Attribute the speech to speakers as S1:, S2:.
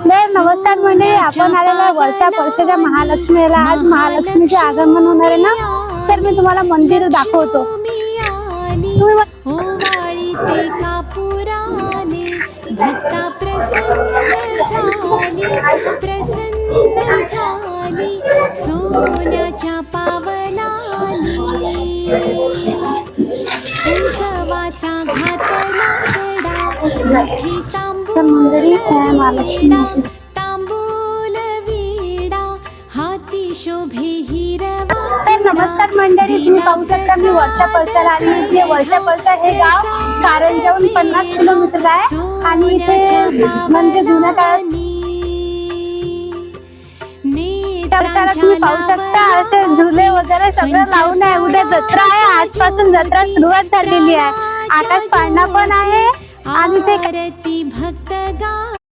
S1: नमस्कार मंडळी, आपण आलेलो आहे वर्षाच्या महालक्ष्मीला। आज महालक्ष्मीचे आगमन होणार आहे ना, तर मी तुम्हाला मंदिर दाखवतो।
S2: भक्ता प्रसन्न झाली सोन्याच्या पावलानी कुंकवाचा घातला सडा तांबूल विडा हाती शोभे हिरवा।
S1: नमस्कार मंडळी, तुम्ही पाहू शकता मी वर्षा पळसाला आली आहे। वर्षा पळसा हे गाव कारंजाहून 50 किलोमीटर आहे आणि इथे म्हणजे जुन्या काळात तुम्ही पाहू शकता असे झुले वगैरे सगळं लावून आहे। उद्या जत्रा आहे, आजपासून जत्रा सुरुवात झालेली आहे। आकाश पाळणा पण आहे आणि ते
S2: भक्त गा